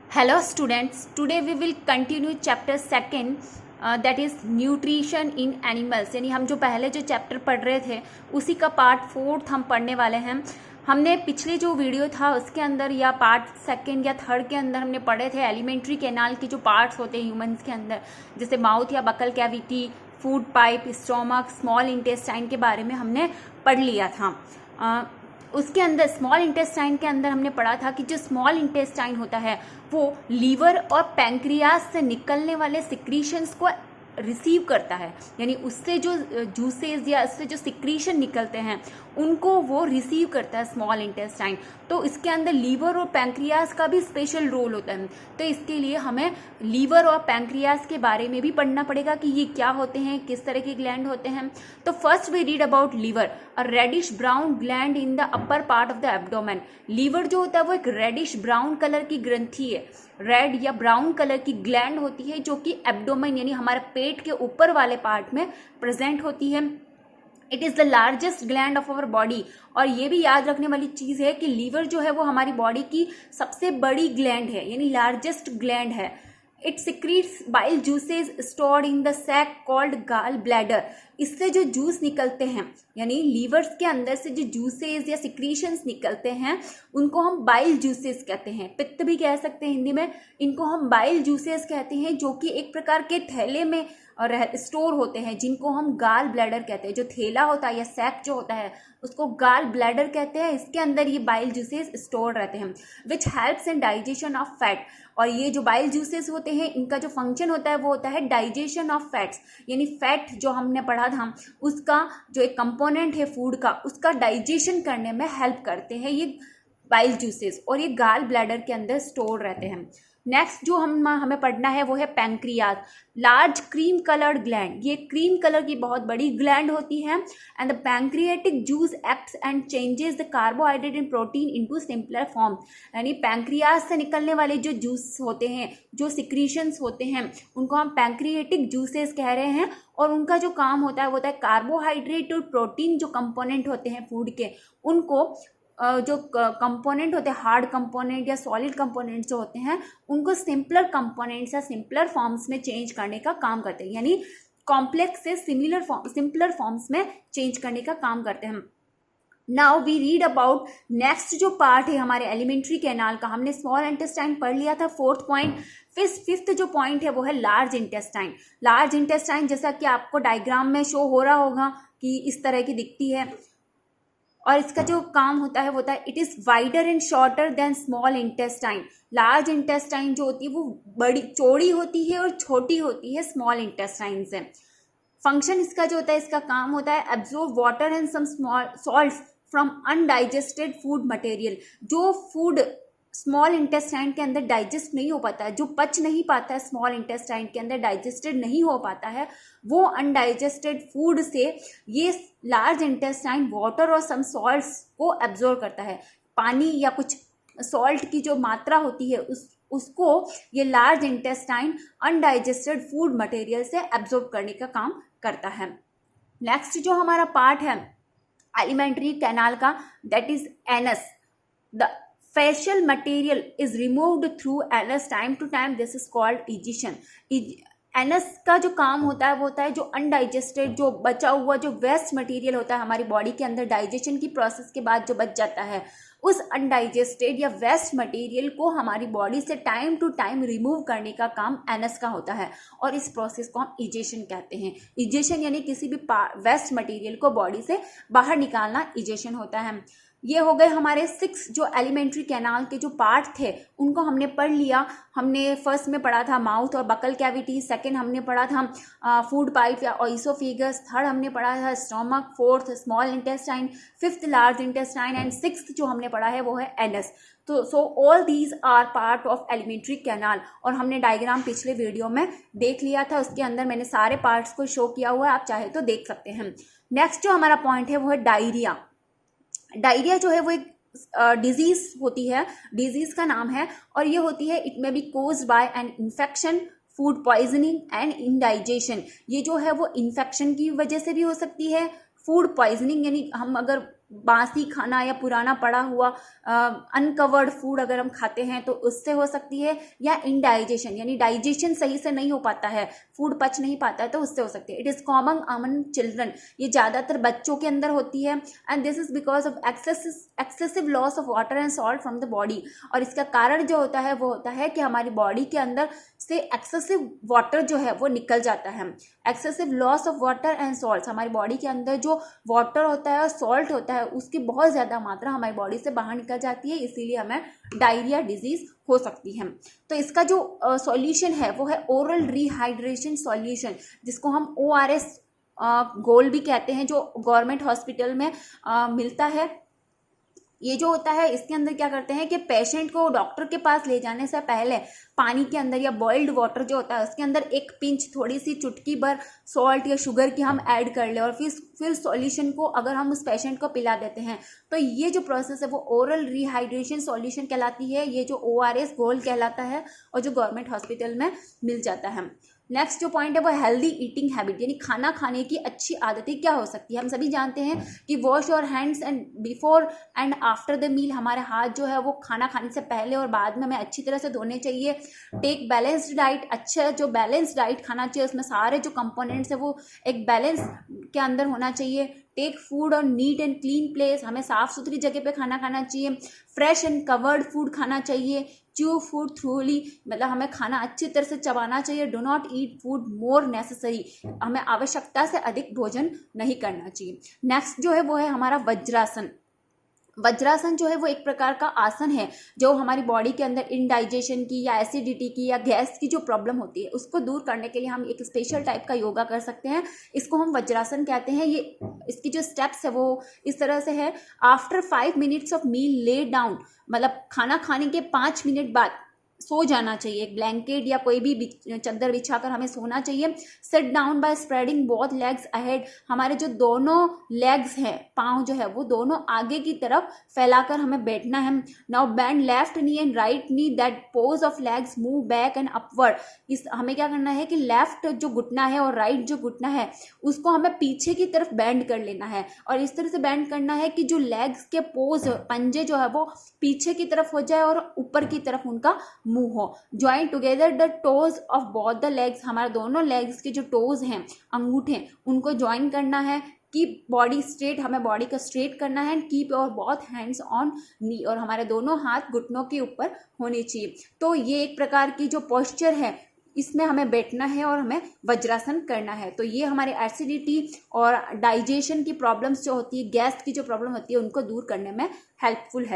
Hello students, today we will continue chapter second that is nutrition in animals। यानी हम जो पहले जो चैप्टर पढ़ रहे थे उसी का पार्ट फोर्थ हम पढ़ने वाले हैं। हमने पिछले जो वीडियो था उसके अंदर या पार्ट सेकंड या थर्ड के अंदर हमने पढ़े थे एलिमेंट्री कैनाल के जो पार्ट्स होते हैं ह्यूमंस के अंदर, जैसे माउथ या buccal cavity, food pipe, stomach, small intestine के बारे में हमने पढ़ लिया था। उसके अंदर स्मॉल इंटेस्टाइन के अंदर हमने पढ़ा था कि जो स्मॉल इंटेस्टाइन होता है वो लीवर और पैंक्रियास से निकलने वाले सिक्रीशंस को रिसीव करता है, यानी उससे जो जूसेस या उससे जो सिक्रीशन निकलते हैं उनको वो रिसीव करता है स्मॉल इंटेस्टाइन। तो इसके अंदर लीवर और पैंक्रियास का भी स्पेशल रोल होता है। तो इसके लिए हमें लीवर और पैंक्रियास के बारे में भी पढ़ना पड़ेगा कि ये क्या होते हैं, किस तरह के ग्लैंड होते हैं। तो first we read about liver, a reddish brown gland in the upper part of the abdomen. Liver जो होता है वो एक रेडिश ब्राउन कलर की ग्रंथि है, रेड या ब्राउन कलर की ग्लैंड होती है जो कि एब्डोमेन यानी हमारे पेट के ऊपर वाले पार्ट में प्रेजेंट होती है। It is the largest gland of our body. और ये भी याद रखने वाली चीज़ है कि लीवर जो है वो हमारी बॉडी की सबसे बड़ी ग्लैंड है, यानी लार्जेस्ट ग्लैंड है। It secretes bile juices stored in the sac called gall bladder. इससे जो जूस निकलते हैं, यानी लीवर्स के अंदर से जो जूसेस या सिक्रीशंस निकलते हैं उनको हम बाइल जूसेस कहते हैं, पित्त भी कह सकते हैं हिंदी में। इनको हम बाइल जूसेस कहते हैं जो कि एक प्रकार के थैले में स्टोर होते हैं, जिनको हम गाल ब्लैडर कहते हैं। जो थैला होता है या सैक जो होता है उसको गाल ब्लैडर कहते हैं। इसके अंदर ये बाइल जूसेस स्टोर रहते हैं which helps in digestion of fat. और ये जो बाइल जूसेस होते हैं इनका जो फंक्शन होता है वो होता है डाइजेशन ऑफ फैट्स, यानी फैट जो हमने पढ़ा था उसका जो एक कंपोनेंट है फूड का, उसका डाइजेशन करने में हेल्प करते हैं ये बाइल जूसेस, और ये गाल ब्लैडर के अंदर स्टोर रहते हैं। नेक्स्ट जो हमें पढ़ना है वो है pancreas, large cream coloured gland. ये क्रीम कलर की बहुत बड़ी ग्लैंड होती है। And the pancreatic juice acts and changes the carbohydrate and protein into simpler form. यानी पैंक्रियास से निकलने वाले जो जूस होते हैं, जो सिक्रीशंस होते हैं, उनको हम पैंक्रियाटिक जूसेस कह रहे हैं। और उनका जो काम होता है वो होता है कार्बोहाइड्रेट और प्रोटीन जो कंपोनेंट होते हैं फूड के, उनको जो कंपोनेंट होते हैं, हार्ड कंपोनेंट या सॉलिड कंपोनेंट जो होते हैं, उनको सिंपलर कंपोनेंट्स या सिंपलर फॉर्म्स में चेंज करने का काम करते हैं, यानी कॉम्प्लेक्स से सिंपलर फॉर्म्स में चेंज करने का काम करते हैं। Now we read about next जो पार्ट है हमारे एलिमेंट्री कैनाल का। हमने स्मॉल इंटेस्टाइन पढ़ लिया था, फोर्थ पॉइंट। फिफ्थ जो पॉइंट है वो है लार्ज इंटेस्टाइन। लार्ज इंटेस्टाइन जैसा कि आपको डायग्राम में शो हो रहा होगा कि इस तरह की दिखती है, और इसका जो काम होता है वो होता है it is wider and shorter than small intestine. Large intestine जो होती है वो बड़ी चौड़ी होती है और छोटी होती है स्मॉल इंटेस्टाइन से। फंक्शन इसका जो होता है, इसका काम होता है absorb water and some small salts from undigested food material. जो फूड स्मॉल इंटेस्टाइन के अंदर डाइजेस्ट नहीं हो पाता है, जो पच नहीं पाता है, स्मॉल इंटेस्टाइन के अंदर डाइजेस्टेड नहीं हो पाता है, वो अनडाइजेस्टेड फूड से ये लार्ज इंटेस्टाइन वाटर और सम सॉल्ट्स को एब्जॉर्ब करता है। पानी या कुछ सॉल्ट की जो मात्रा होती है उसको ये large intestine undigested food material से एब्जॉर्ब करने का काम करता है। नेक्स्ट जो हमारा पार्ट है एलिमेंट्री कैनाल का, that is anus. The facial material is removed through anus time to time. This is called ejection. Anus का जो काम होता है वो होता है जो अनडाइजेस्टेड, जो बचा हुआ जो वेस्ट मटेरियल होता है हमारी बॉडी के अंदर डाइजेशन की प्रोसेस के बाद जो बच जाता है, उस अनडाइजेस्टेड या वेस्ट मटेरियल को हमारी बॉडी से टाइम टू टाइम रिमूव करने का काम एनस का होता है, और इस प्रोसेस को हम इजेशन कहते हैं। इजेशन यानी किसी भी वेस्ट मटेरियल को बॉडी से बाहर निकालना इजेशन होता है। ये हो गए हमारे 6 जो एलिमेंट्री कैनाल के जो पार्ट थे उनको हमने पढ़ लिया। हमने फर्स्ट में पढ़ा था माउथ और बकल कैविटी, सेकंड हमने पढ़ा था फूड पाइप या ओइसोफेगस, थर्ड हमने पढ़ा था stomach, fourth small intestine, fifth large intestine and sixth जो हमने पढ़ा है वो है एनस। तो so all these are part of elementary canal. और हमने डायग्राम पिछले वीडियो में देख लिया था, उसके अंदर मैंने सारे पार्ट्स को शो किया हुआ है, आप चाहे तो देख सकते हैं। नेक्स्ट जो हमारा पॉइंट है वो है डायरिया। डायरिया जो है वो एक डिजीज होती है, डिजीज का नाम है, और ये होती है it may be caused by an infection, food poisoning and indigestion. ये जो है वो इन्फेक्शन की वजह से भी हो सकती है, फूड पॉइजनिंग यानी हम अगर बासी खाना या पुराना पड़ा हुआ अनकवर्ड फूड अगर हम खाते हैं तो उससे हो सकती है, या इनडाइजेशन यानी डाइजेशन सही से नहीं हो पाता है, फूड पच नहीं पाता है तो उससे हो सकती है। It is common among children, ये ज़्यादातर बच्चों के अंदर होती है। And this is because of excessive loss of water and salt from the body. और इसका कारण जो होता है वो होता है कि हमारी बॉडी के अंदर से एक्सेसिव वाटर जो है वो निकल जाता है। Excessive loss of water and salt, हमारी बॉडी के अंदर जो वाटर होता है और सॉल्ट होता है उसकी बहुत ज़्यादा मात्रा हमारी बॉडी से बाहर निकल जाती है, इसीलिए हमें डायरिया डिजीज हो सकती है। तो इसका जो सॉल्यूशन है वो है ओरल रिहाइड्रेशन सॉल्यूशन, जिसको हम ORS गोल भी कहते हैं, जो गवर्नमेंट हॉस्पिटल में मिलता है। ये जो होता है इसके अंदर क्या करते हैं कि पेशेंट को डॉक्टर के पास ले जाने से पहले पानी के अंदर या बॉइल्ड वाटर जो होता है उसके अंदर एक पिंच, थोड़ी सी चुटकी भर सॉल्ट या शुगर की हम ऐड कर ले और फिर सॉल्यूशन को अगर हम उस पेशेंट को पिला देते हैं तो ये जो प्रोसेस है वो ओरल रिहाइड्रेशन सॉल्यूशन कहलाती है। ये जो ORS गोल कहलाता है और जो गवर्नमेंट हॉस्पिटल में मिल जाता है। नेक्स्ट जो पॉइंट है वो हेल्दी ईटिंग हैबिट, यानी खाना खाने की अच्छी आदतें क्या हो सकती है। हम सभी जानते हैं कि wash your hands and before and after the meal, हमारे हाथ जो है वो खाना खाने से पहले और बाद में हमें अच्छी तरह से धोने चाहिए। टेक बैलेंस्ड डाइट, अच्छा जो बैलेंस्ड डाइट खाना चाहिए उसमें सारे जो कंपोनेंट्स है वो एक बैलेंस के अंदर होना चाहिए। टेक फूड और नीट एंड क्लीन प्लेस, हमें साफ सुथरी जगह पे खाना खाना चाहिए। फ्रेश एंड कवर्ड फूड खाना चाहिए। च्यू फूड थ्रूली, मतलब हमें खाना अच्छी तरह से चबाना चाहिए। Do not eat food more necessary, हमें आवश्यकता से अधिक भोजन नहीं करना चाहिए। नेक्स्ट जो है वो है हमारा वज्रासन। वज्रासन जो है वो एक प्रकार का आसन है जो हमारी बॉडी के अंदर इनडाइजेशन की या एसिडिटी की या गैस की जो प्रॉब्लम होती है उसको दूर करने के लिए हम एक स्पेशल टाइप का योगा कर सकते हैं। इसको हम वज्रासन कहते हैं। ये इसकी जो स्टेप्स है वो इस तरह से है। After 5 minutes of meal lay down, मतलब खाना खाने के 5 मिनट बाद सो जाना चाहिए। एक ब्लैंकेट या कोई भी चादर बिछाकर हमें सोना चाहिए। Sit down by spreading both legs ahead, हमारे जो दोनों लेग्स हैं, पाँव जो है वो दोनों आगे की तरफ फैलाकर हमें बैठना है। Now bend left knee and right knee, that pose of legs move back and upward. इस हमें क्या करना है कि लेफ्ट जो घुटना है और राइट जो घुटना है उसको हमें पीछे की तरफ बेंड कर लेना है और इस तरह से बेंड करना है कि जो लेग्स के पोज पंजे जो है वो पीछे की तरफ हो जाए और ऊपर की तरफ उनका मुंह हो। Join together the toes of both the legs, हमारे दोनों लेग्स के जो टोज हैं, अंगूठे, उनको ज्वाइन करना है। कीप बॉडी स्ट्रेट, हमें बॉडी को स्ट्रेट करना है। Keep your both hands on knee, और हमारे दोनों हाथ घुटनों के ऊपर होने चाहिए। तो ये एक प्रकार की जो पोस्चर है इसमें हमें बैठना है और हमें वज्रासन करना है। तो ये हमारे एसिडिटी और डाइजेशन की प्रॉब्लम्स जो होती है, गैस की जो प्रॉब्लम होती है, उनको दूर करने में हेल्पफुल है।